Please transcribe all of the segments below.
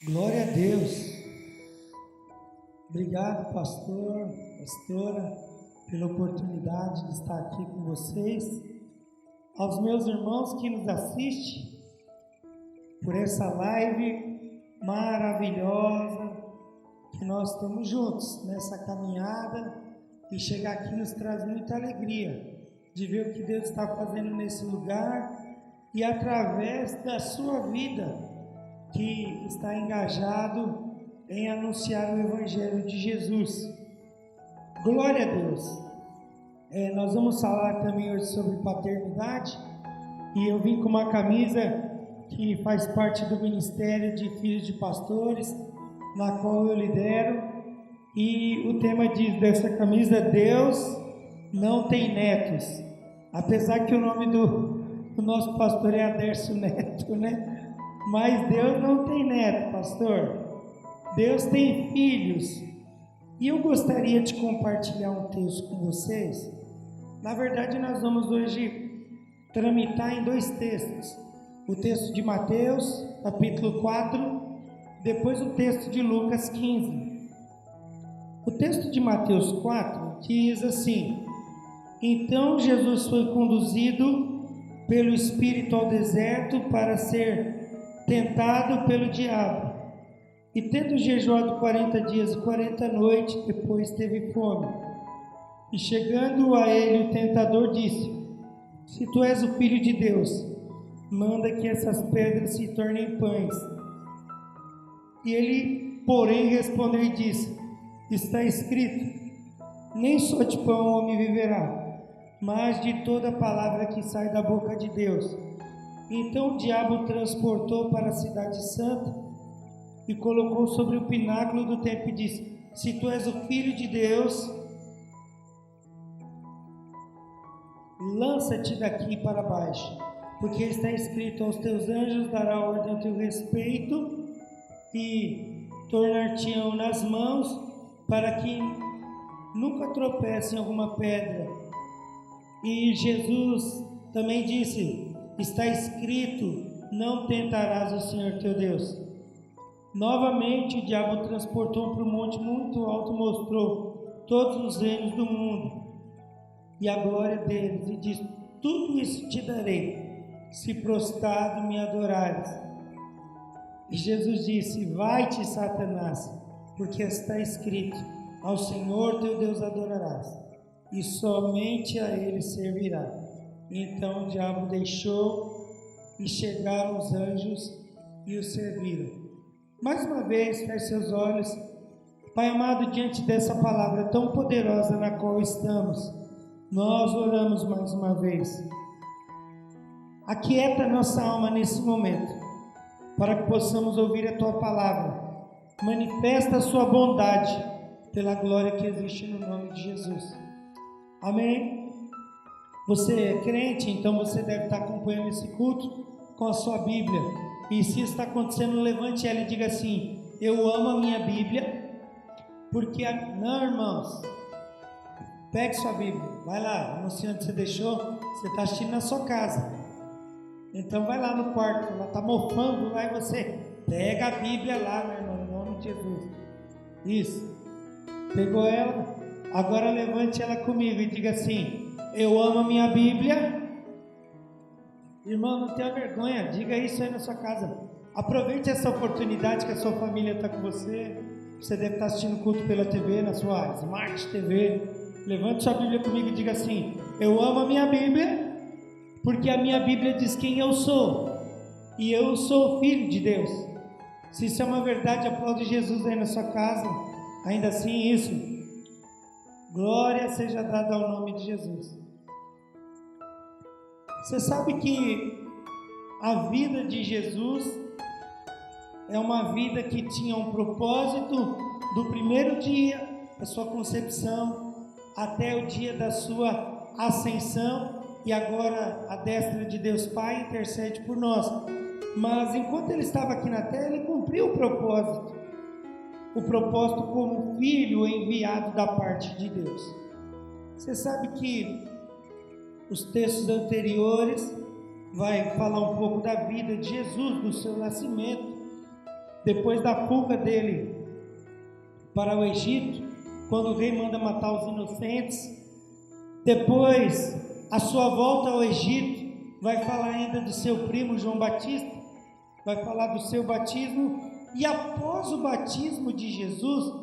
Glória a Deus. Obrigado, pastor, pastora, pela oportunidade de estar aqui com vocês. Aos meus irmãos que nos assistem, por essa live maravilhosa, que nós estamos juntos nessa caminhada, e chegar aqui nos traz muita alegria de ver o que Deus está fazendo nesse lugar e através da sua vida, que está engajado em anunciar o Evangelho de Jesus. Glória a Deus. Nós vamos falar também hoje sobre paternidade, e eu vim com uma camisa que faz parte do Ministério de Filhos de Pastores, na qual eu lidero, e o tema dessa camisa: Deus não tem netos. Apesar que o nome do nosso pastor é Adércio Neto, né? Mas Deus não tem neto, pastor. Deus tem filhos. E eu gostaria de compartilhar um texto com vocês. Na verdade, nós vamos hoje tramitar em dois textos. O texto de Mateus, capítulo 4, depois o texto de Lucas 15. O texto de Mateus 4 diz assim: Então Jesus foi conduzido pelo Espírito ao deserto para ser tentado pelo diabo, e tendo jejuado 40 dias e 40 noites, depois teve fome. E chegando a ele o tentador disse: Se tu és o Filho de Deus, manda que essas pedras se tornem pães. E ele, porém, respondeu e disse: Está escrito, nem só de pão o homem viverá, mas de toda palavra que sai da boca de Deus. Então o diabo o transportou para a cidade santa e colocou sobre o pináculo do templo e disse: Se tu és o Filho de Deus, lança-te daqui para baixo, porque está escrito: aos teus anjos dará ordem a teu respeito e tornar-te-ão nas mãos, para que nunca tropece em alguma pedra. E Jesus também disse: Está escrito, não tentarás o Senhor teu Deus. Novamente o diabo transportou para um monte muito alto, mostrou todos os reinos do mundo e a glória deles, e disse: Tudo isso te darei, se prostrado me adorares. E Jesus disse: Vai-te, Satanás, porque está escrito: Ao Senhor teu Deus adorarás, e somente a ele servirá. Então o diabo deixou, e chegaram os anjos e o serviram. Mais uma vez, feche seus olhos. Pai amado, diante dessa palavra tão poderosa na qual estamos, nós oramos mais uma vez. Aquieta nossa alma nesse momento, para que possamos ouvir a Tua palavra. Manifesta a Sua bondade, pela glória que existe no nome de Jesus. Amém? Você é crente, então você deve estar acompanhando esse culto com a sua Bíblia. E se está acontecendo, levante ela e diga assim: Eu amo a minha Bíblia, porque... Não, irmãos, pegue sua Bíblia, vai lá, não sei onde você deixou, você está assistindo na sua casa. Então vai lá no quarto, ela está mofando lá, e você pega a Bíblia lá, meu irmão, em nome de Jesus. Isso, pegou ela, agora levante ela comigo e diga assim: Eu amo a minha Bíblia. Irmão, não tenha vergonha, diga isso aí na sua casa. Aproveite essa oportunidade que a sua família está com você. Você deve estar assistindo culto pela TV, na sua Smart TV. Levante sua Bíblia comigo e diga assim: Eu amo a minha Bíblia, porque a minha Bíblia diz quem eu sou, e eu sou filho de Deus. Se isso é uma verdade, aplaude Jesus aí na sua casa. Ainda assim, isso. Glória seja dada ao nome de Jesus. Você sabe que a vida de Jesus é uma vida que tinha um propósito do primeiro dia da sua concepção até o dia da sua ascensão, e agora a destra de Deus Pai intercede por nós. Mas enquanto ele estava aqui na terra, ele cumpriu o propósito como filho enviado da parte de Deus. Você sabe que os textos anteriores vai falar um pouco da vida de Jesus, do seu nascimento, depois da fuga dele para o Egito, quando o rei manda matar os inocentes, depois a sua volta ao Egito, vai falar ainda do seu primo João Batista, vai falar do seu batismo, e após o batismo de Jesus,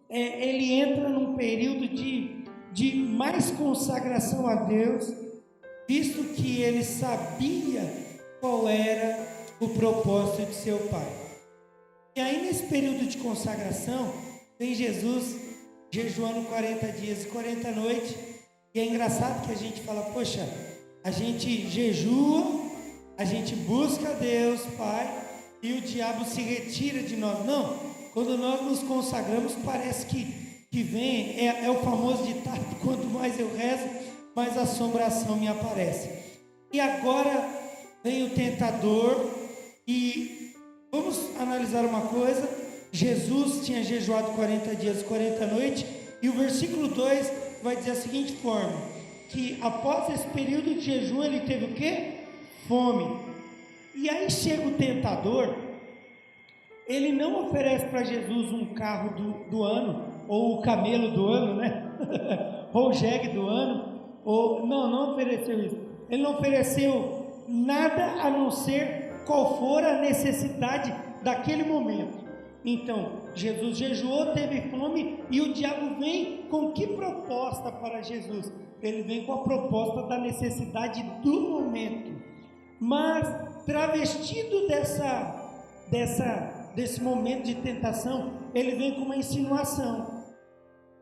ele entra num período de mais consagração a Deus, visto que ele sabia qual era o propósito de seu Pai. E aí nesse período de consagração, vem Jesus jejuando 40 dias e 40 noites, e é engraçado que a gente fala, poxa, a gente jejua, a gente busca Deus, Pai, e o diabo se retira de nós. Não, quando nós nos consagramos, parece que vem, é o famoso ditado, quanto mais eu rezo, mais assombração me aparece. E agora vem o tentador, e vamos analisar uma coisa. Jesus tinha jejuado 40 dias e 40 noites, e o versículo 2 vai dizer a seguinte forma, que após esse período de jejum, ele teve o quê? Fome. E aí chega o tentador, ele não oferece para Jesus um carro do ano, ou o camelo do ano, né? Ou o jegue do ano, ou não ofereceu isso. Ele não ofereceu nada a não ser qual for a necessidade daquele momento. Então, Jesus jejuou, teve fome, e o diabo vem com que proposta para Jesus? Ele vem com a proposta da necessidade do momento, mas travestido desse momento de tentação, ele vem com uma insinuação,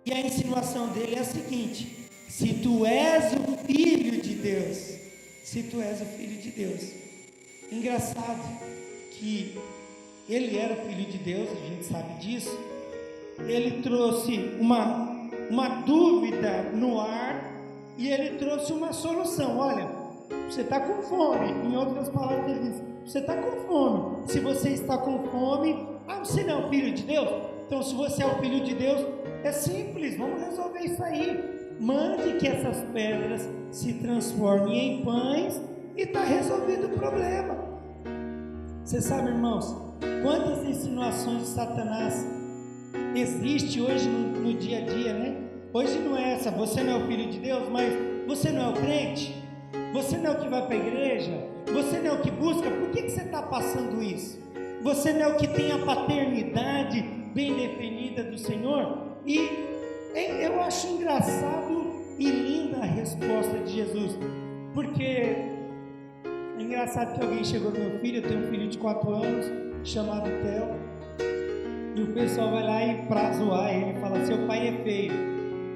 e a insinuação dele é a seguinte: se tu és o Filho de Deus, se tu és o Filho de Deus. Engraçado que ele era o Filho de Deus, a gente sabe disso. Ele trouxe uma dúvida no ar, e ele trouxe uma solução. Olha, você está com fome. Em outras palavras, ele diz: você está com fome. Se você está com fome, você não é o Filho de Deus? Então, se você é o Filho de Deus, é simples, vamos resolver isso aí. Mande que essas pedras se transformem em pães, e está resolvido o problema. Você sabe, irmãos, quantas insinuações de Satanás existe hoje no dia a dia, né? Hoje não é essa, você não é o Filho de Deus, mas você não é o crente, você não é o que vai para a igreja, você não é o que busca. Por que você está passando isso? Você não é o que tem a paternidade bem definida do Senhor? E eu acho engraçado e linda a resposta de Jesus, porque é engraçado que alguém chegou no meu filho, eu tenho um filho de 4 anos, chamado Theo, e o pessoal vai lá e pra zoar ele, fala: seu pai é feio.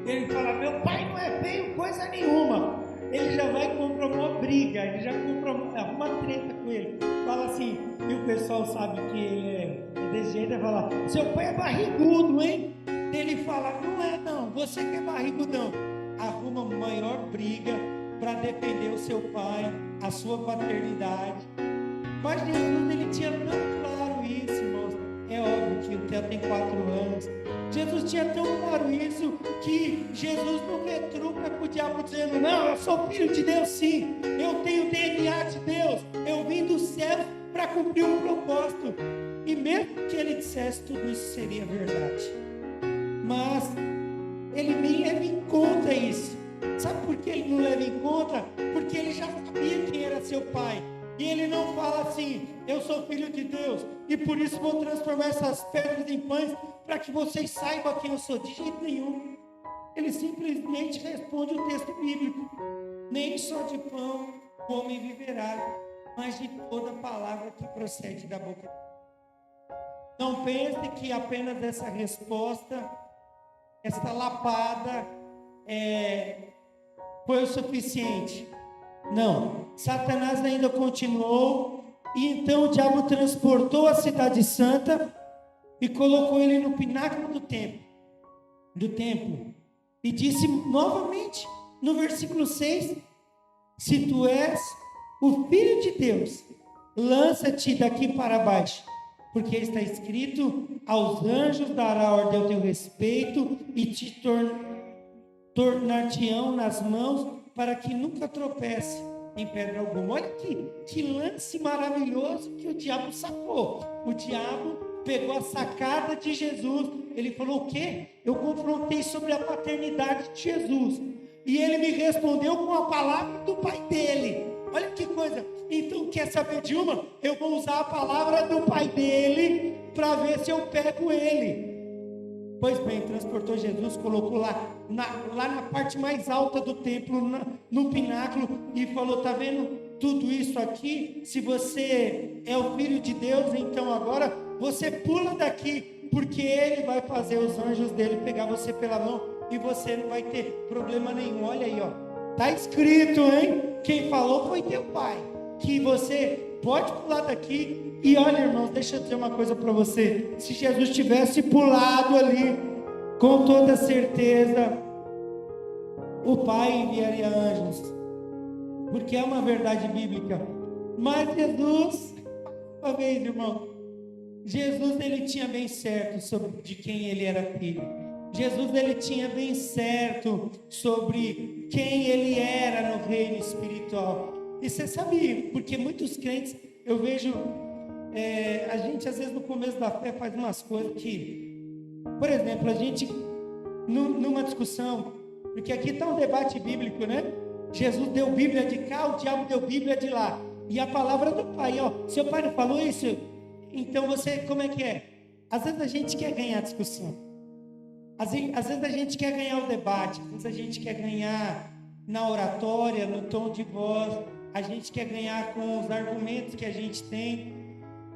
Ele fala: meu pai não é feio coisa nenhuma. Ele já vai e compra uma briga, ele já compra uma treta com ele, fala assim, e o pessoal sabe que ele é desse jeito, ele fala: seu pai é barrigudo, hein? Ele fala: não é não, você que é barrigudão. Arruma uma maior briga para defender o seu pai, a sua paternidade. Mas Jesus, ele tinha tão claro isso, irmãos. É óbvio que o Theo tem 4 anos. Jesus tinha tão claro isso, que Jesus não retruca com o diabo dizendo: não, eu sou filho de Deus sim, eu tenho o DNA de Deus, eu vim do céu para cumprir um propósito. E mesmo que ele dissesse tudo isso, seria verdade, mas ele nem leva em conta isso. Sabe por que ele não leva em conta? Porque ele já sabia quem era seu pai. E ele não fala assim: eu sou filho de Deus, e por isso vou transformar essas pedras em pães, para que vocês saibam quem eu sou. De jeito nenhum. Ele simplesmente responde o texto bíblico: nem só de pão o homem viverá, mas de toda palavra que procede da boca de Deus. Não pense que apenas essa resposta, essa lapada, foi o suficiente. Não, Satanás ainda continuou, e então o diabo transportou a cidade santa e colocou ele no pináculo do templo, e disse novamente no versículo 6: se tu és o Filho de Deus, lança-te daqui para baixo, porque está escrito: aos anjos dará ordem ao teu respeito, e te tornar-te-ão nas mãos, para que nunca tropece em pedra alguma. Olha que lance maravilhoso que o diabo sacou. O diabo pegou a sacada de Jesus. Ele falou: o quê? Eu confrontei sobre a paternidade de Jesus, e ele me respondeu com a palavra do pai dele. Olha que coisa. Então, quer saber de uma? Eu vou usar a palavra do pai dele para ver se eu pego ele. Pois bem, transportou Jesus, colocou lá na parte mais alta do templo, no pináculo, e falou: tá vendo tudo isso aqui? Se você é o filho de Deus, então agora você pula daqui, porque ele vai fazer os anjos dele pegar você pela mão, e você não vai ter problema nenhum. Olha aí, ó, tá escrito, hein? Quem falou foi teu pai, que você pode pular daqui. E olha, irmãos, deixa eu dizer uma coisa para você: se Jesus tivesse pulado ali, com toda certeza o pai enviaria anjos, porque é uma verdade bíblica. Mas Jesus, uma vez, irmão, Jesus, ele tinha bem certo sobre de quem ele era filho. Jesus, ele tinha bem certo sobre quem ele era no reino espiritual. E você sabe, porque muitos crentes, eu vejo, a gente às vezes no começo da fé faz umas coisas que, por exemplo, a gente, numa discussão, porque aqui está um debate bíblico, né? Jesus deu Bíblia de cá, o diabo deu Bíblia de lá. E a palavra do pai, ó, seu pai não falou isso? Então você, como é que é? Às vezes a gente quer ganhar a discussão. Às vezes a gente quer ganhar o debate. Às vezes a gente quer ganhar na oratória, no tom de voz. A gente quer ganhar com os argumentos que a gente tem.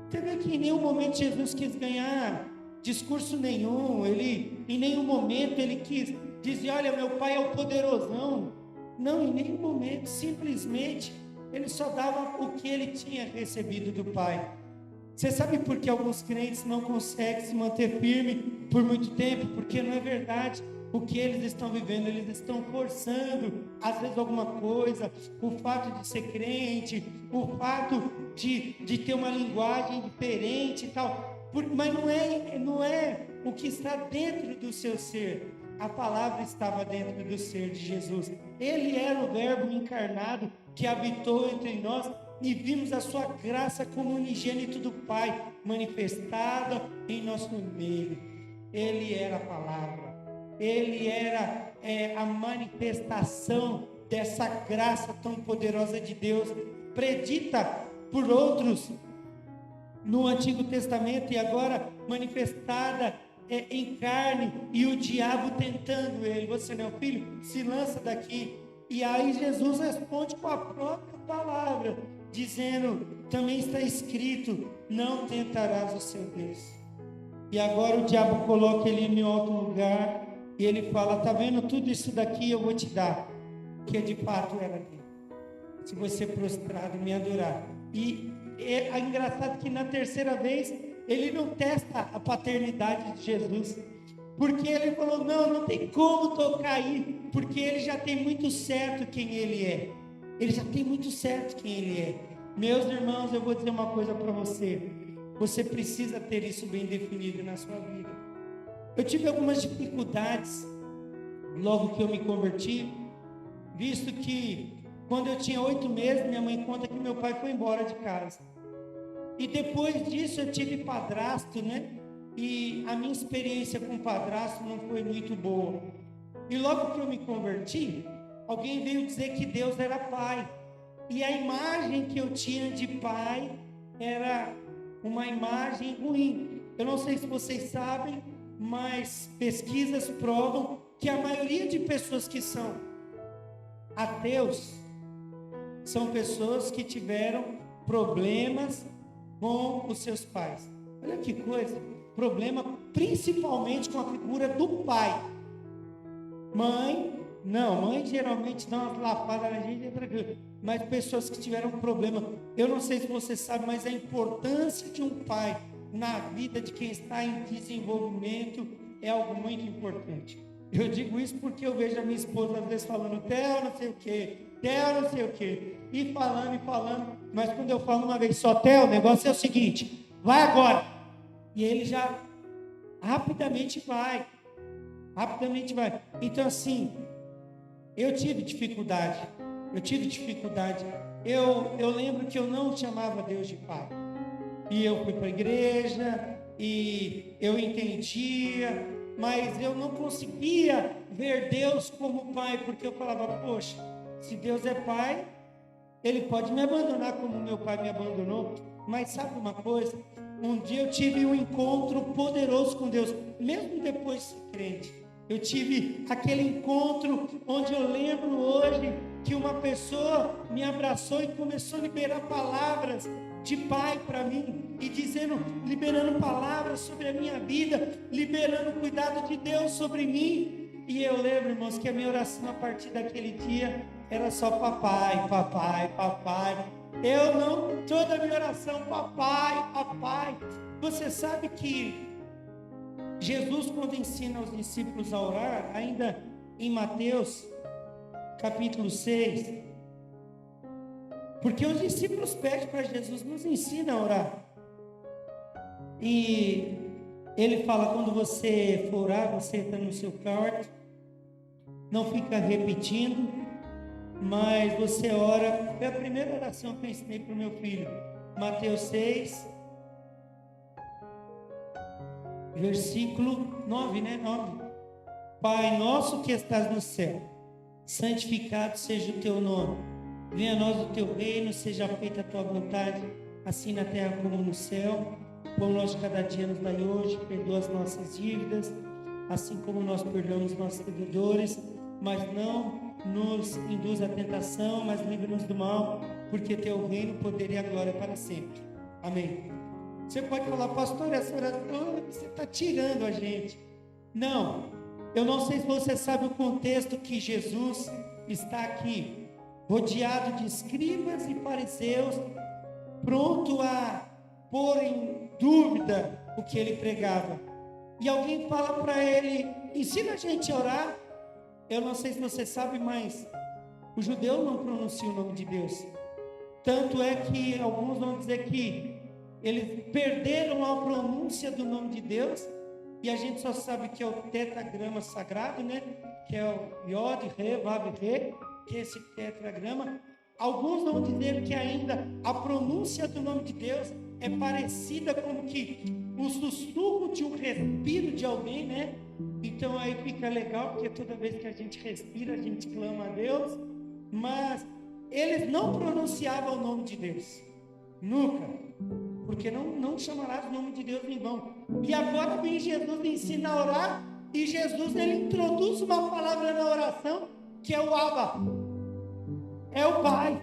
Você vê que em nenhum momento Jesus quis ganhar discurso nenhum. Ele, em nenhum momento ele quis dizer: olha, meu pai é o poderosão. Não, em nenhum momento. Simplesmente ele só dava o que ele tinha recebido do pai. Você sabe por que alguns crentes não conseguem se manter firme por muito tempo? Porque não é verdade o que eles estão vivendo. Eles estão forçando, às vezes, alguma coisa. O fato de ser crente, o fato de ter uma linguagem diferente e tal. Mas não é o que está dentro do seu ser. A palavra estava dentro do ser de Jesus. Ele era o Verbo encarnado que habitou entre nós, e vimos a sua graça como unigênito do Pai, manifestada em nosso meio. Ele era a palavra, ele era a manifestação dessa graça tão poderosa de Deus, predita por outros no Antigo Testamento, e agora manifestada em carne, e o diabo tentando ele: você não é o filho? Se lança daqui. E aí Jesus responde com a própria palavra, dizendo: também está escrito, não tentarás o seu Deus. E agora o diabo coloca ele em outro lugar, e ele fala: tá vendo, tudo isso daqui eu vou te dar, que de fato era dele, se você prostrado me adorar. E é engraçado que na terceira vez ele não testa a paternidade de Jesus, porque ele falou: não tem como tocar aí, porque ele já tem muito certo quem ele é. Ele já tem muito certo quem ele é. Meus irmãos, eu vou dizer uma coisa para você: você precisa ter isso bem definido na sua vida. Eu tive algumas dificuldades logo que eu me converti, visto que quando eu tinha 8 meses, minha mãe conta que meu pai foi embora de casa. E depois disso eu tive padrasto, né? E a minha experiência com padrasto não foi muito boa. E logo que eu me converti, alguém veio dizer que Deus era pai. E a imagem que eu tinha de pai era uma imagem ruim. Eu não sei se vocês sabem, mas pesquisas provam que a maioria de pessoas que são ateus são pessoas que tiveram problemas com os seus pais. Olha que coisa, problema principalmente com a figura do pai. Mãe geralmente dá uma lapada na gente, mas pessoas que tiveram problema. Eu não sei se você sabe, mas a importância de um pai na vida de quem está em desenvolvimento é algo muito importante. Eu digo isso porque eu vejo a minha esposa às vezes falando: Theo não sei o que, Theo não sei o que, e falando, mas quando eu falo uma vez só: Theo, o negócio é o seguinte, vai agora, e ele já rapidamente vai. Então assim, eu tive dificuldade. Eu lembro que eu não chamava Deus de pai. E eu fui para a igreja, e eu entendia, mas eu não conseguia ver Deus como pai, porque eu falava, poxa, se Deus é pai, Ele pode me abandonar como meu pai me abandonou. Mas sabe uma coisa? Um dia eu tive um encontro poderoso com Deus, mesmo depois de ser crente. Eu tive aquele encontro onde eu lembro hoje que uma pessoa me abraçou e começou a liberar palavras de pai para mim, e liberando palavras sobre a minha vida, liberando o cuidado de Deus sobre mim. E eu lembro, irmãos, que a minha oração a partir daquele dia era só papai, papai, papai. Toda a minha oração, papai, papai. Você sabe que Jesus, quando ensina os discípulos a orar, ainda em Mateus, capítulo 6, porque os discípulos pedem para Jesus, nos ensina a orar. E ele fala, quando você for orar, você entra no seu quarto, não fica repetindo, mas você ora. Foi a primeira oração que eu ensinei para o meu filho. Mateus 6, versículo 9, né? 9. Pai nosso que estás no céu, santificado seja o teu nome. Venha a nós o teu reino, seja feita a tua vontade, assim na terra como no céu. Pão nosso de cada dia nos dai hoje, perdoa as nossas dívidas, assim como nós perdoamos nossos devedores, mas não nos induz à tentação, mas livra-nos do mal, porque teu reino, o poder e a glória para sempre. Amém. Você pode falar, pastor, essa oração você está tirando a gente. Não, eu não sei se você sabe o contexto que Jesus está aqui, rodeado de escribas e fariseus, pronto a pôr em dúvida o que ele pregava. E alguém fala para ele, ensina a gente a orar. Eu não sei se você sabe, mas o judeu não pronuncia o nome de Deus. Tanto é que alguns vão dizer que eles perderam a pronúncia do nome de Deus, e a gente só sabe que é o tetragrama sagrado, né? Que é o Yod, Re, Vav, Re, que é esse tetragrama. Alguns vão dizer que ainda a pronúncia do nome de Deus é parecida como que o sussurro de um respiro de alguém, né? Então aí fica legal, porque toda vez que a gente respira, a gente clama a Deus. Mas eles não pronunciavam o nome de Deus, nunca, porque não chamarás o nome de Deus em vão. E agora vem Jesus e ensina a orar, e Jesus ele introduz uma palavra na oração, que é o Abba, é o Pai.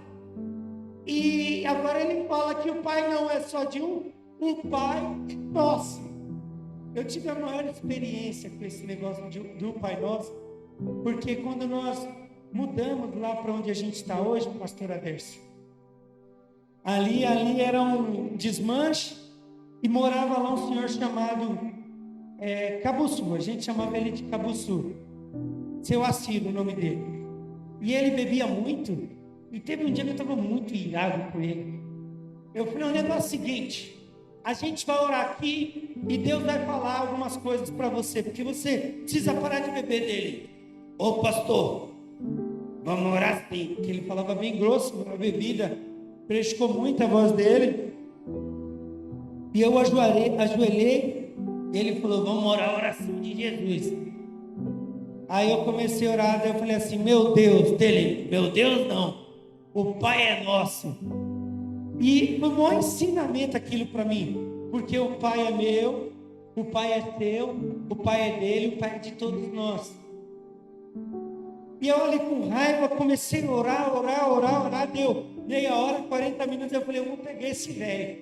E agora ele fala que o Pai não é só de um, o Pai nosso. Eu tive a maior experiência com esse negócio do Pai Nosso, porque quando nós mudamos lá para onde a gente está hoje, pastor Adercio, ali era um desmanche, e morava lá um senhor chamado Cabuçu, a gente chamava ele de Cabuçu, seu Assírio, o nome dele. E ele bebia muito, e teve um dia que eu estava muito irado com ele. Eu falei, o negócio é o seguinte, a gente vai orar aqui e Deus vai falar algumas coisas para você, porque você precisa parar de beber dele. Ô pastor, vamos orar sim, porque ele falava bem grosso, a bebida prejudicou muito a voz dele. E eu ajoelhei, ele falou, vamos orar a oração de Jesus. Aí eu comecei a orar, daí eu falei assim, meu Deus, dele, meu Deus não, o Pai é nosso. E foi um bom ensinamento aquilo para mim, porque o Pai é meu, o Pai é teu, o Pai é dele, o Pai é de todos nós. E eu ali com raiva comecei a orar, deu meia hora, 40 minutos, eu falei, eu vou pegar esse velho.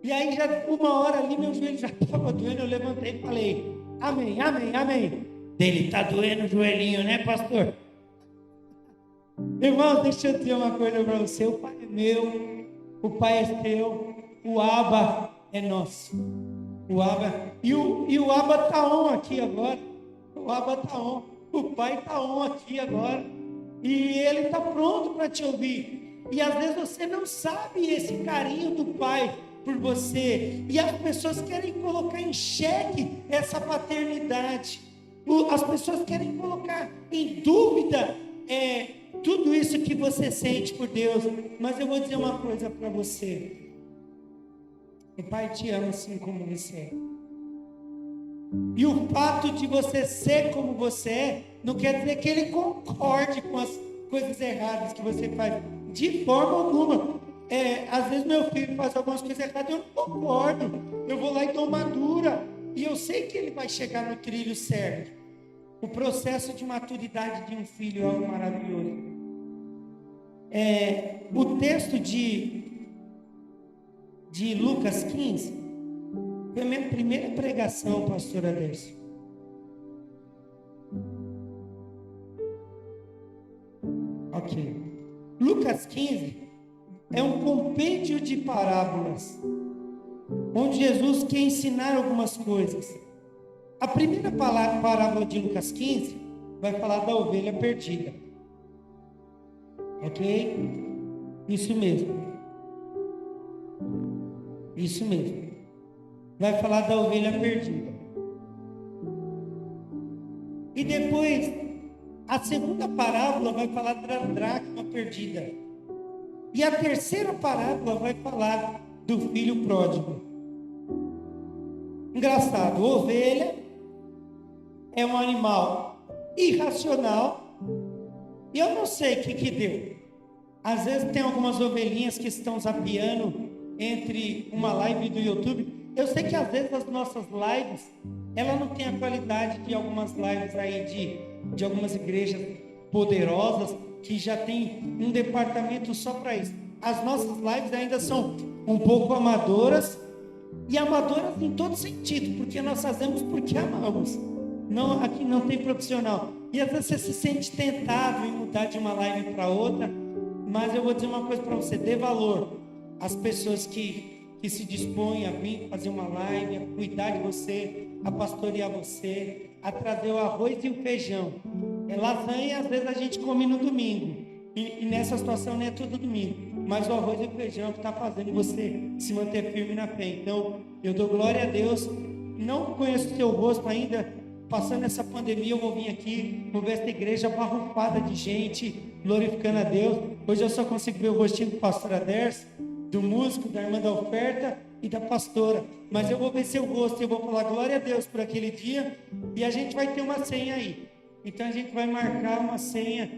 E aí já uma hora ali, meu joelho já estava doendo, eu levantei e falei, amém, amém, amém. Dele, tá doendo o joelhinho, né, pastor? Irmão, deixa eu dizer uma coisa para você, o Pai é meu, o Pai é teu, o Abba é nosso. O Abba, e o Abba tá on aqui agora, o Abba tá on, o Pai tá on aqui agora, e Ele está pronto para te ouvir. E às vezes você não sabe esse carinho do Pai por você, e as pessoas querem colocar em xeque essa paternidade, as pessoas querem colocar em dúvida tudo isso que você sente por Deus. Mas eu vou dizer uma coisa para você, O Pai te ama assim como você é. E o fato de você ser como você é, não quer dizer que Ele concorde com as coisas erradas que você faz. De forma alguma. Às vezes meu filho faz algumas coisas erradas, eu não concordo. Eu vou lá e dou uma dura. E eu sei que ele vai chegar no trilho certo. O processo de maturidade de um filho é algo maravilhoso. O texto de Lucas 15 foi a minha primeira pregação, pastor Adércio. Ok. Lucas 15 é um compêndio de parábolas, onde Jesus quer ensinar algumas coisas. A primeira parábola de Lucas 15 vai falar da ovelha perdida. Ok? Isso mesmo. Isso mesmo. Vai falar da ovelha perdida. E depois, a segunda parábola vai falar da dracma perdida. E a terceira parábola vai falar do filho pródigo. Engraçado, ovelha é um animal irracional. E eu não sei o que deu. Às vezes tem algumas ovelhinhas que estão zapeando entre uma live do YouTube. Eu sei que às vezes as nossas lives, ela não tem a qualidade de algumas lives aí de algumas igrejas poderosas que já tem um departamento só para isso. As nossas lives ainda são um pouco amadoras, e amadoras em todo sentido, porque nós fazemos porque amamos. Não, aqui não tem profissional. E às vezes você se sente tentado em mudar de uma live para outra, mas eu vou dizer uma coisa para você: dê valor às pessoas que se dispõem a vir fazer uma live, a cuidar de você, a pastorear você, a trazer o arroz e o feijão. Lasanha às vezes a gente come no domingo, e nessa situação não é todo domingo, mas o arroz e o feijão que está fazendo você se manter firme na fé. Então eu dou glória a Deus. Não conheço o seu rosto ainda. Passando essa pandemia, eu vou vir aqui, vou ver essa igreja abarrufada de gente, glorificando a Deus. Hoje eu só consigo ver o rostinho do pastor Adércio, do músico, da irmã da oferta e da pastora. Mas eu vou ver seu rosto e eu vou falar glória a Deus por aquele dia. E a gente vai ter uma senha aí. Então a gente vai marcar uma senha.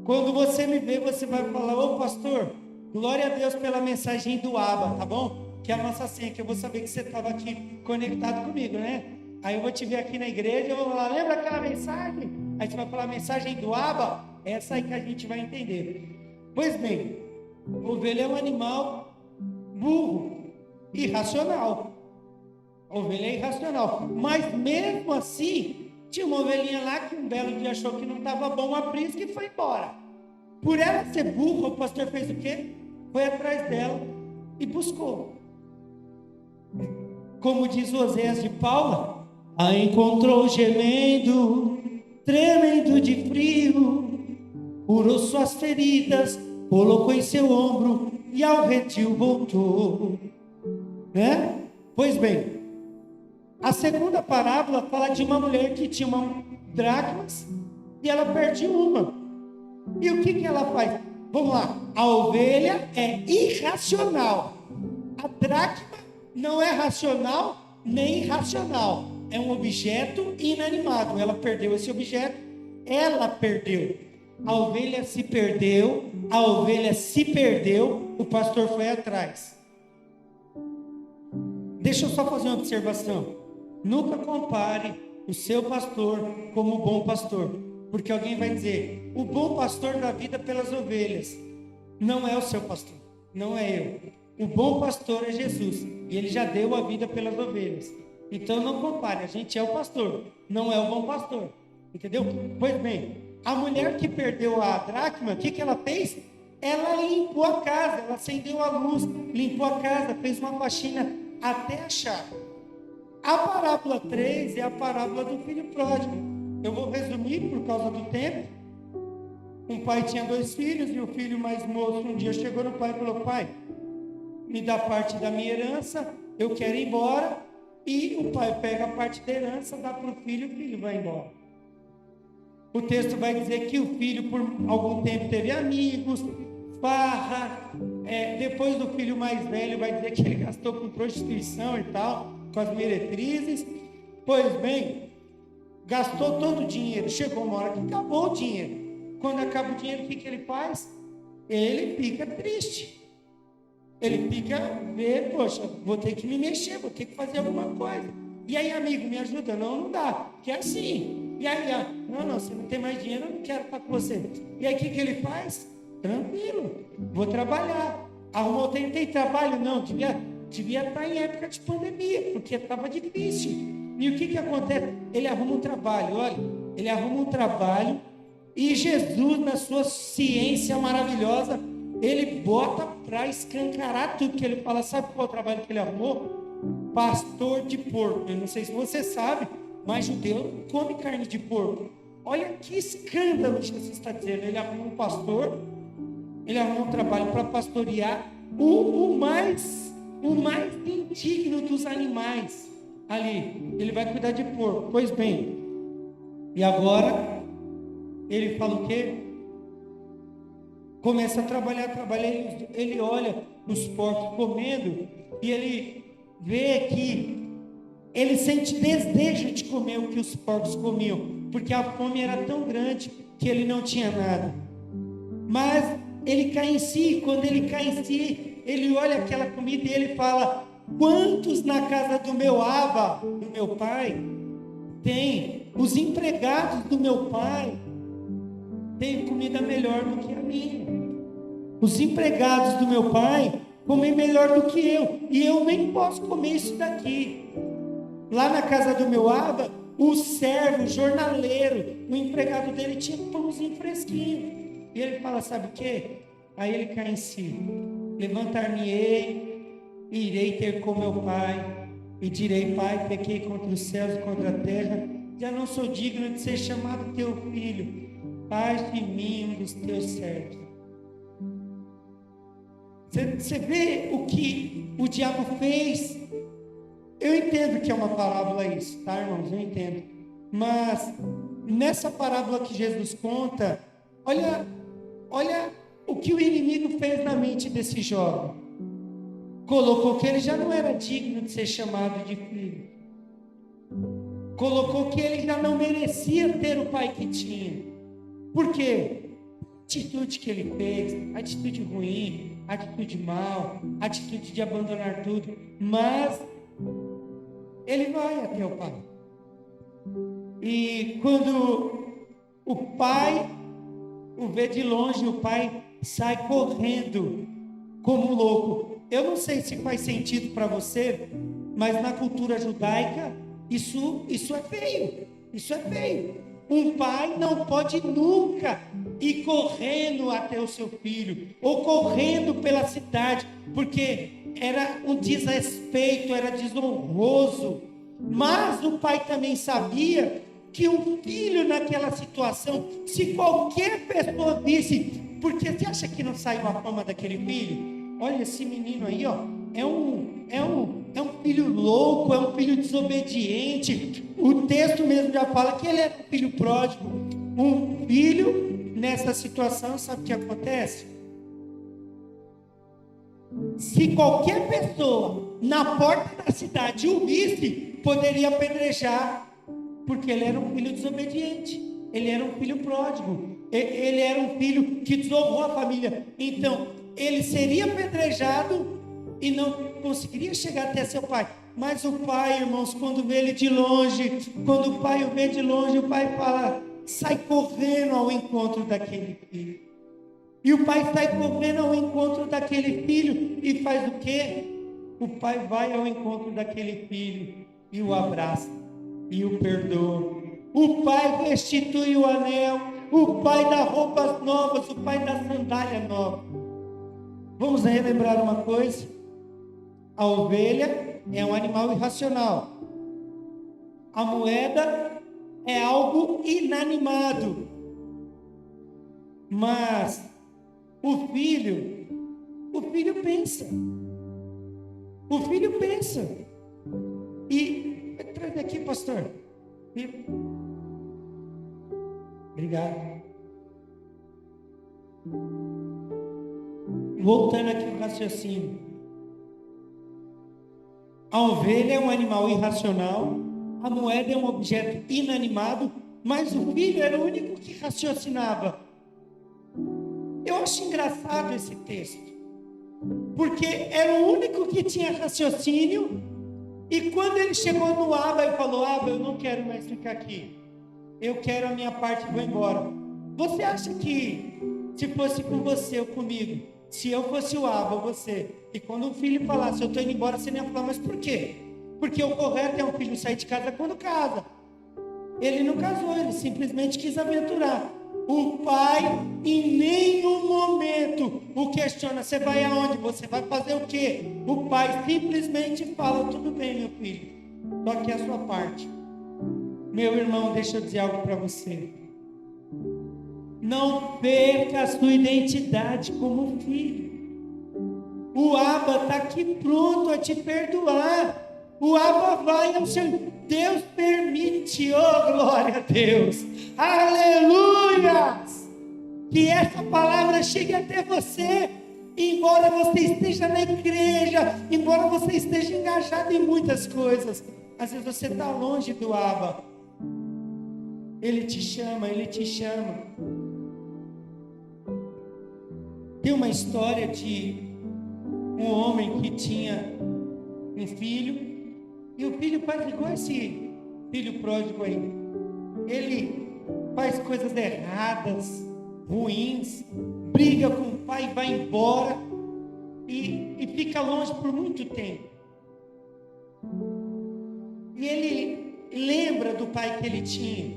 Quando você me ver, você vai falar: ô pastor, glória a Deus pela mensagem do Aba, tá bom? Que é a nossa senha, que eu vou saber que você estava aqui conectado comigo, né? Aí eu vou te ver aqui na igreja, eu vou falar: lembra aquela mensagem? Aí você vai falar: a mensagem do Aba? É essa aí que a gente vai entender. Pois bem, ovelha é um animal burro, irracional. Ovelha é irracional. Mas mesmo assim, tinha uma ovelhinha lá que um belo dia achou que não estava bom a prisca e foi embora. Por ela ser burra, o pastor fez o quê? Foi atrás dela e buscou. Como diz Oséias de Paula, a encontrou gemendo, tremendo de frio, curou suas feridas, colocou em seu ombro e ao redil voltou. Né? Pois bem, a segunda parábola fala de uma mulher que tinha uma dracmas e ela perde uma. E o que ela faz? Vamos lá, a ovelha é irracional. A dracma não é racional nem irracional. É um objeto inanimado. Ela perdeu esse objeto, ela perdeu. A ovelha se perdeu, o pastor foi atrás. Deixa eu só fazer uma observação. Nunca compare o seu pastor como o bom pastor, porque alguém vai dizer: o bom pastor dá vida pelas ovelhas. Não é o seu pastor, não é eu. O bom pastor é Jesus, e ele já deu a vida pelas ovelhas. Então não compare, a gente é o pastor, não é o bom pastor, entendeu? Pois bem, a mulher que perdeu a dracma, o que ela fez? Ela limpou a casa, ela acendeu a luz, limpou a casa, fez uma faxina até achar. A parábola 3 é a parábola do filho pródigo. Eu vou resumir por causa do tempo. Um pai tinha 2 filhos, e o filho mais moço um dia chegou no pai e falou: pai, me dá parte da minha herança, eu quero ir embora. E o pai pega a parte da herança, dá para o filho vai embora. O texto vai dizer que o filho por algum tempo teve amigos, farra, depois do filho mais velho vai dizer que ele gastou com prostituição e tal, com as meretrizes. Pois bem, gastou todo o dinheiro, chegou uma hora que acabou o dinheiro. Quando acaba o dinheiro, o que ele faz? Ele fica triste. Ele fica, poxa, vou ter que me mexer, vou ter que fazer alguma coisa. E aí, amigo, me ajuda? Não dá, porque é assim. E aí, não, você não tem mais dinheiro, eu não quero estar com você. E aí, o que ele faz? Tranquilo, vou trabalhar. Tentei trabalho? Não, devia estar em época de pandemia, porque estava difícil. E o que acontece? Ele arruma um trabalho, olha, ele arruma um trabalho e Jesus, na sua ciência maravilhosa, ele bota para escancarar tudo que ele fala. Sabe qual é o trabalho que ele arrumou? Pastor de porco. Eu não sei se você sabe, mas judeu não come carne de porco. Olha que escândalo que Jesus está dizendo. Ele arruma um pastor, ele arruma um trabalho para pastorear o mais indigno dos animais ali. Ele vai cuidar de porco. Pois bem, e agora ele fala o quê? Começa a trabalhar, ele olha os porcos comendo e ele vê que ele sente desejo de comer o que os porcos comiam, porque a fome era tão grande que ele não tinha nada. Mas ele cai em si, quando ele cai em si, ele olha aquela comida e ele fala: quantos na casa do meu Abba, do meu pai, tem? Os empregados do meu pai têm comida melhor do que a minha. Os empregados do meu pai comem melhor do que eu, e eu nem posso comer isso daqui. Lá na casa do meu Abba, o servo, o jornaleiro, o empregado dele tinha pãozinho fresquinho. E ele fala: sabe o que? Aí ele cai em si: levantar-me-ei, irei ter com meu pai, e direi: pai, pequei contra os céus e contra a terra, já não sou digno de ser chamado teu filho, faz de mim um dos teus servos. Você vê o que o diabo fez? Eu entendo que é uma parábola isso, tá, irmãos? Eu entendo. Mas nessa parábola que Jesus conta, olha o que o inimigo fez na mente desse jovem. Colocou que ele já não era digno de ser chamado de filho. Colocou que ele já não merecia ter o pai que tinha. Por quê? Atitude que ele fez, atitude ruim, atitude mal, atitude de abandonar tudo. Mas ele vai até o pai. E quando o pai o vê de longe, o pai sai correndo como louco. Eu não sei se faz sentido para você, mas na cultura judaica isso é feio. Isso é feio. Um pai não pode nunca ir correndo até o seu filho, ou correndo pela cidade, porque era um desrespeito, era desonroso. Mas o pai também sabia que um filho naquela situação, se qualquer pessoa visse, porque você acha que não saiu a fama daquele filho? Olha esse menino aí, ó, é um filho louco, é um filho desobediente. O texto mesmo já fala que ele é um filho pródigo. Um filho nessa situação, sabe o que acontece? Se qualquer pessoa na porta da cidade o visse, poderia apedrejar, porque ele era um filho desobediente, ele era um filho pródigo, ele era um filho que desonrou a família. Então ele seria apedrejado e não conseguiria chegar até seu pai. Mas o pai, irmãos, quando vê ele de longe, quando o pai o vê de longe, o pai fala, sai correndo ao encontro daquele filho. E o pai sai correndo ao encontro daquele filho e faz o quê? O pai vai ao encontro daquele filho e o abraça e o perdoa. O pai restitui o anel, o pai dá roupas novas, o pai dá sandália nova. Vamos relembrar uma coisa: a ovelha é um animal irracional, a moeda é algo inanimado, mas o filho pensa. O filho pensa. E traz aqui, pastor. Obrigado. voltando aqui ao raciocínio. A ovelha é um animal irracional, a moeda é um objeto inanimado, mas o filho era o único que raciocinava. Eu acho engraçado esse texto, porque era o único que tinha raciocínio, e quando ele chegou no Abba e falou: Abba, eu não quero mais ficar aqui, eu quero a minha parte e vou embora. Você acha que se fosse com você ou comigo, se eu fosse o Abba, você, e quando o filho falasse: eu estou indo embora, você nem ia falar: mas por quê? Porque o correto é um filho sair de casa quando casa. Ele não casou, ele simplesmente quis aventurar. O pai em nenhum momento o questiona: você vai aonde? Você vai fazer o quê? O pai simplesmente fala: tudo bem, meu filho, toque a sua parte. Meu irmão, deixa eu dizer algo para você. Não perca a sua identidade como filho. O Abba está aqui pronto a te perdoar. O Abba vai ao seu... Deus permite, oh glória a Deus, aleluia, que essa palavra chegue até você, embora você esteja na igreja, embora você esteja engajado em muitas coisas. Às vezes você está longe do Abba. Ele te chama, ele te chama. Tem uma história de um homem que tinha um filho, e o filho faz igual esse filho pródigo aí. Ele faz coisas erradas, ruins, briga com o pai, vai embora e fica longe por muito tempo. E ele lembra do pai que ele tinha.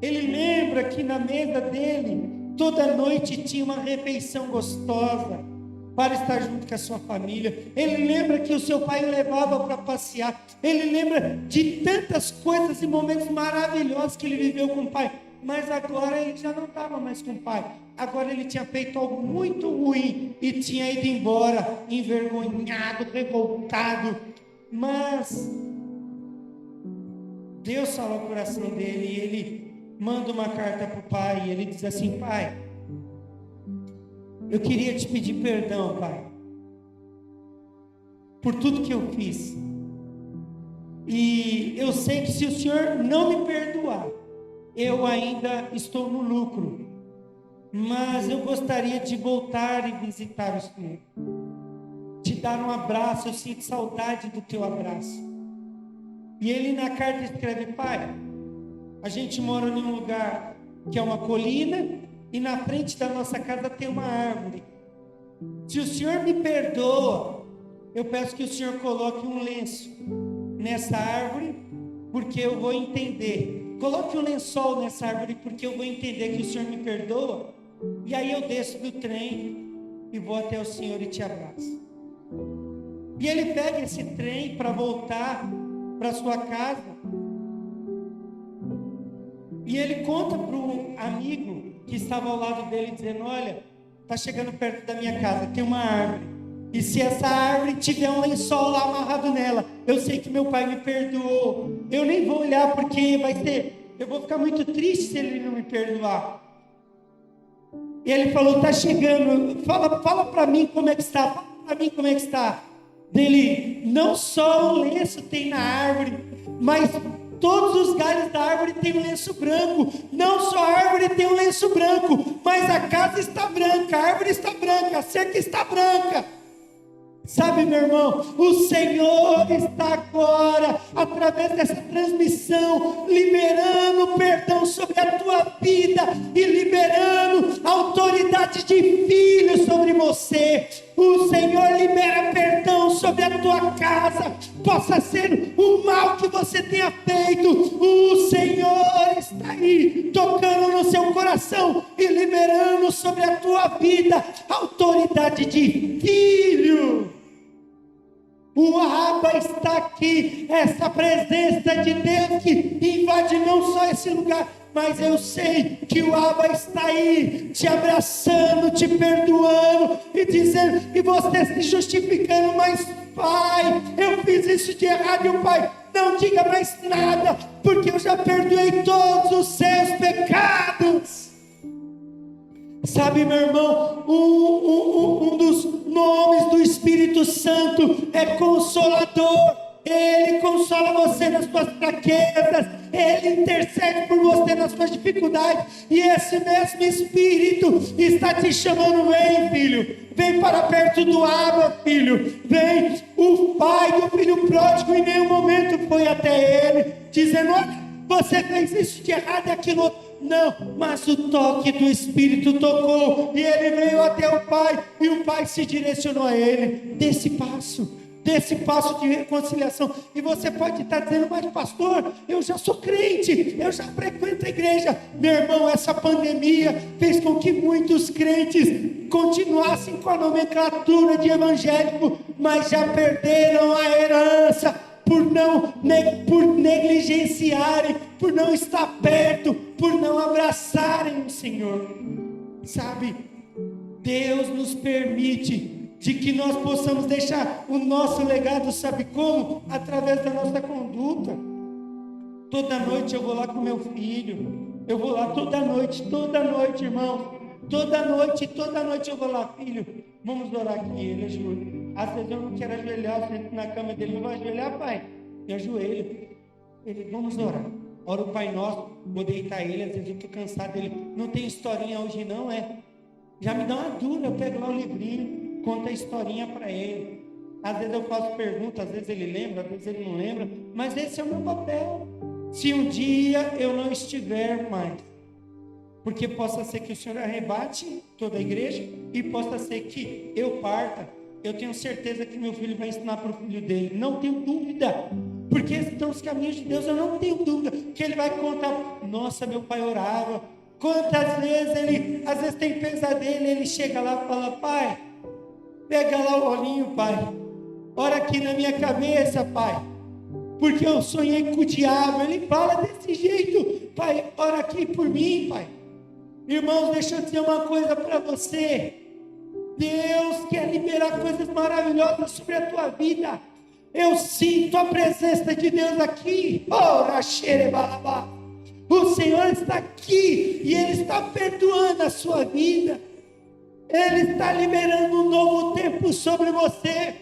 Ele lembra que na mesa dele, toda noite tinha uma refeição gostosa para estar junto com a sua família. Ele lembra que o seu pai o levava para passear. Ele lembra de tantas coisas e momentos maravilhosos que ele viveu com o pai. Mas agora ele já não estava mais com o pai. Agora ele tinha feito algo muito ruim e tinha ido embora, envergonhado, revoltado. Mas Deus salva o coração dele e ele manda uma carta para o pai. E ele diz assim: pai, eu queria te pedir perdão, pai, por tudo que eu fiz. E eu sei que se o senhor não me perdoar, eu ainda estou no lucro. Mas eu gostaria de voltar e visitar o senhor, te dar um abraço. Eu sinto saudade do teu abraço. E ele na carta escreve: pai, a gente mora num lugar que é uma colina, e na frente da nossa casa tem uma árvore. Se o senhor me perdoa, eu peço que o senhor coloque um lenço nessa árvore, porque eu vou entender. Coloque um lençol nessa árvore, porque eu vou entender que o senhor me perdoa. E aí eu desço do trem e vou até o senhor e te abraço. E ele pega esse trem para voltar para sua casa. E ele conta para o amigo que estava ao lado dele, dizendo: olha, está chegando perto da minha casa, tem uma árvore, e se essa árvore tiver um lençol lá amarrado nela, eu sei que meu pai me perdoou. Eu nem vou olhar, porque eu vou ficar muito triste se ele não me perdoar. E ele falou: está chegando, fala para mim como é que está, fala para mim como é que está. Dele: não só o lenço tem na árvore, mas todos os galhos da árvore têm um lenço branco. Não só a árvore tem um lenço branco, mas a casa está branca, a árvore está branca, a cerca está branca. Sabe, meu irmão, o Senhor está agora, através dessa transmissão, liberando perdão sobre a tua vida e liberando autoridade de filho sobre você. O Senhor libera perdão sobre a tua casa, possa ser o mal que você tenha feito. O Senhor está aí, tocando no seu coração e liberando sobre a tua vida autoridade de filho. O Abba está aqui, essa presença de Deus que invade não só esse lugar, mas eu sei que o Abba está aí, te abraçando, te perdoando e dizendo, e você se justificando: mas pai, eu fiz isso de errado. E o pai: não diga mais nada, porque eu já perdoei todos os seus pecados. Sabe, meu irmão, um dos nomes do Espírito Santo é Consolador. Ele consola você nas suas fraquezas, Ele intercede por você nas suas dificuldades, e esse mesmo Espírito está te chamando: vem, filho, vem para perto do Abba, filho, vem. O pai do filho pródigo em nenhum momento foi até ele, dizendo: olha, você fez isso de errado e aquilo outro. Não, mas o toque do Espírito tocou, e ele veio até o pai, e o pai se direcionou a ele. Desse passo de reconciliação. E você pode estar dizendo: mas pastor, eu já sou crente, eu já frequento a igreja. Meu irmão, essa pandemia fez com que muitos crentes continuassem com a nomenclatura de evangélico, mas já perderam a herança por negligenciarem, por não estar perto, por não abraçarem o Senhor. Sabe, Deus nos permite de que nós possamos deixar o nosso legado, sabe como? Através da nossa conduta. Toda noite eu vou lá com meu filho, eu vou lá toda noite, irmão, toda noite eu vou lá: filho, vamos orar aqui. Ele ajoelha. Às vezes eu não quero ajoelhar, eu sento na cama dele: não vai ajoelhar, pai? Eu ajoelho. Ele: vamos orar. Ora o Pai Nosso, vou deitar ele, às vezes eu estou cansado. Ele: não tem historinha hoje não, já me dá uma dura, eu pego lá o livrinho, conta a historinha para ele. Às vezes eu faço perguntas, às vezes ele lembra, às vezes ele não lembra, mas esse é o meu papel. Se um dia eu não estiver mais, porque possa ser que o Senhor arrebate toda a igreja, e possa ser que eu parta, eu tenho certeza que meu filho vai ensinar para o filho dele, não tenho dúvida, porque esses são os caminhos de Deus. Eu não tenho dúvida que ele vai contar: nossa, meu pai orava. Quantas vezes ele, às vezes tem pesadelo, ele chega lá e fala: pai, pega lá o olhinho, pai, ora aqui na minha cabeça, pai, porque eu sonhei com o diabo. Ele fala desse jeito: pai, ora aqui por mim, pai. Irmãos, deixa eu dizer uma coisa para você: Deus quer liberar coisas maravilhosas sobre a tua vida. Eu sinto a presença de Deus aqui. Ora, xerebalabá. O Senhor está aqui e Ele está perdoando a sua vida. Ele está liberando um novo tempo sobre você.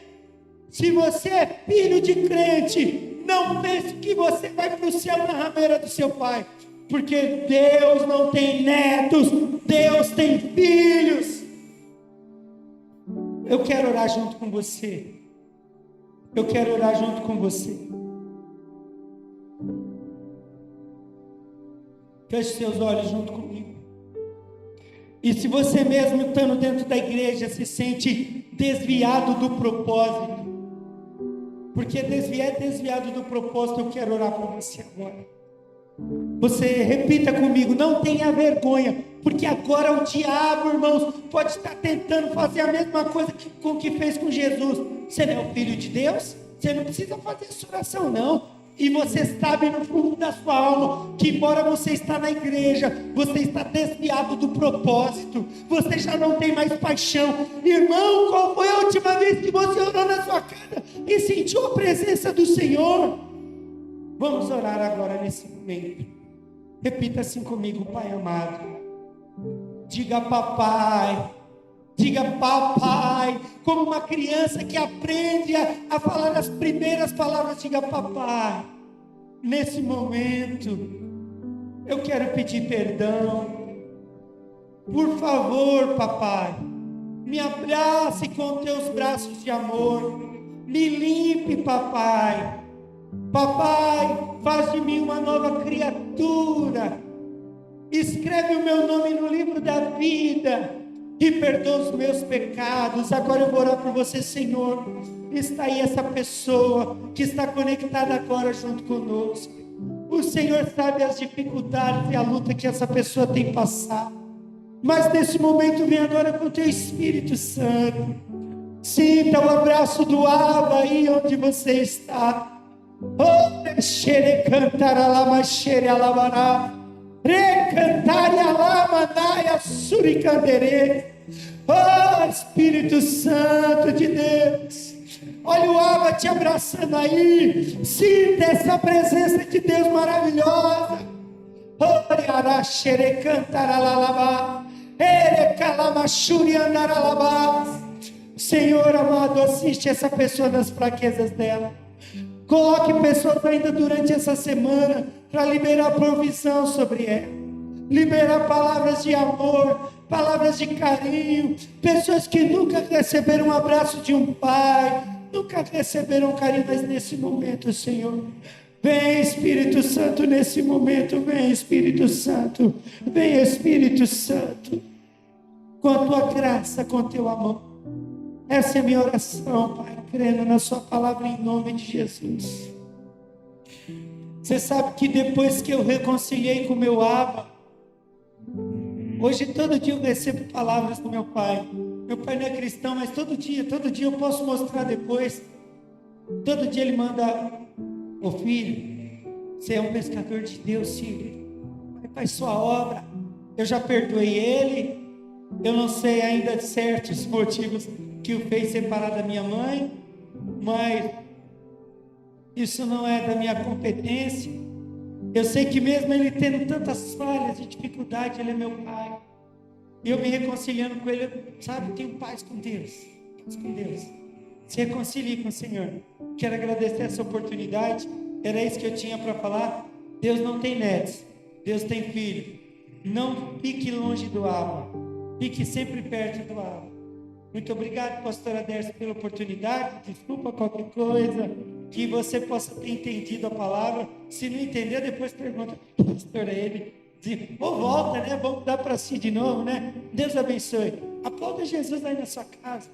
Se você é filho de crente, não pense que você vai para o céu na rameira do seu pai, porque Deus não tem netos, Deus tem filhos. Eu quero orar junto com você. Eu quero orar junto com você. Feche seus olhos junto comigo. E se você mesmo estando dentro da igreja se sente desviado do propósito, porque desviado do propósito, eu quero orar por você agora. Você repita comigo: não tenha vergonha, porque agora o diabo, irmãos, pode estar tentando fazer a mesma coisa com que fez com Jesus. Você não é o filho de Deus? Você não precisa fazer essa oração não. E você sabe no fundo da sua alma que, embora você está na igreja, você está desviado do propósito, você já não tem mais paixão. Irmão, qual foi a última vez que você orou na sua casa e sentiu a presença do Senhor? Vamos orar agora nesse momento. Repita assim comigo: Pai amado. Diga papai. Diga papai, como uma criança que aprende a falar as primeiras palavras. Diga papai. Nesse momento, eu quero pedir perdão. Por favor, papai, me abrace com teus braços de amor. Me limpe, papai. Papai, faz de mim uma nova criatura. Escreve o meu nome no livro da vida e perdoa os meus pecados. Agora eu vou orar por você, Senhor. Está aí essa pessoa que está conectada agora junto conosco. O Senhor sabe as dificuldades e a luta que essa pessoa tem passado, mas nesse momento vem agora com o teu Espírito Santo. Sinta o abraço do Abba aí onde você está. Oh, xere cantar alama, xere alabará. Recantare alamanaya suricandere. Oh, Espírito Santo de Deus, olha o Abba te abraçando aí. Sinta essa presença de Deus maravilhosa. Oh, araxere cantar alalabá. Senhor amado, assiste essa pessoa nas fraquezas dela. Coloque pessoas ainda durante essa semana para liberar provisão sobre ela. Liberar palavras de amor, palavras de carinho. Pessoas que nunca receberam um abraço de um pai, nunca receberam carinho, mas nesse momento, Senhor, vem Espírito Santo nesse momento, vem Espírito Santo, vem Espírito Santo, com a tua graça, com o teu amor. Essa é a minha oração, Pai, crendo na sua palavra em nome de Jesus. Você sabe que depois que eu reconciliei com o meu Abba, hoje todo dia eu recebo palavras do meu pai. Meu pai não é cristão, mas todo dia eu posso mostrar depois. Todo dia ele manda: ô filho, você é um pescador de Deus, filho. Faz sua obra. Eu já perdoei ele. Eu não sei ainda certos motivos que o fez separar da minha mãe, mas isso não é da minha competência. Eu sei que mesmo ele tendo tantas falhas e dificuldades, ele é meu pai. E eu me reconciliando com ele, sabe, tenho paz com Deus. Paz com Deus. Se reconcilie com o Senhor. Quero agradecer essa oportunidade. Era isso que eu tinha para falar. Deus não tem netos, Deus tem filho. Não fique longe do Abba, fique sempre perto do Abba. Muito obrigado, pastora Dércia, pela oportunidade. Desculpa qualquer coisa, que você possa ter entendido a palavra. Se não entender, depois pergunta para o pastor ele. Ou volta, né? Vamos dar para si de novo, né? Deus abençoe. Aplauda Jesus aí na sua casa.